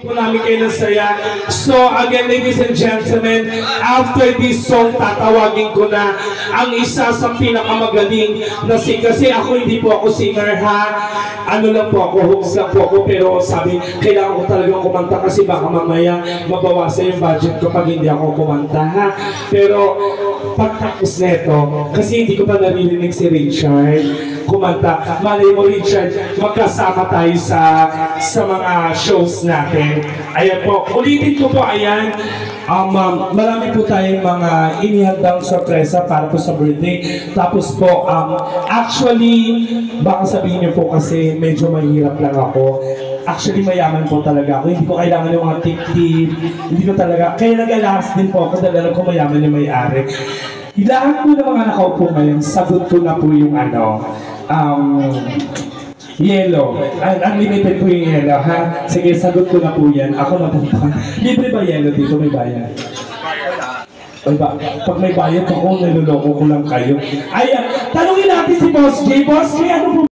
po namin kayo ng saya. So again, ladies and gentlemen, after this song, tatawagin ko na ang isa sa pinakamagaling na singer. Kasi ako hindi po ako singer, ha? Ano lang po ako, hooks lang po ako. Pero sabi, kailangan ko talagang kumanta kasi baka mamaya mabawasan yung budget ko pag hindi ako kumanta, ha? Pero pagtapos neto, kasi hindi ko pa naririnig si Richard kumanta. Malay mo, Richard, magkasama tayo sa mga shows natin. Ayan po, ulitin ko po, ayan. Marami po tayong mga inihandang sorpresa para po sa birthday. Tapos po, actually, baka sabihin niyo po kasi medyo mahirap lang ako. Actually, mayaman po talaga ako. Hindi ko kailangan yung mga tip-tip. Hindi ko talaga, kaya nag-alas din po ako dahil alam ko mayaman yung may-ari. Lahat po ng mga nakaupo ngayon, sagot ko na po yung yellow. Unlimited po yung yellow, ha? Sige, sagot ko na po yan. Ako na po. Libre ba yellow dito? May bayad? Ay ba? Pag may bayad ako, niloloko ko lang kayo. Ayan, tanungin natin si Boss J. Boss J, ano po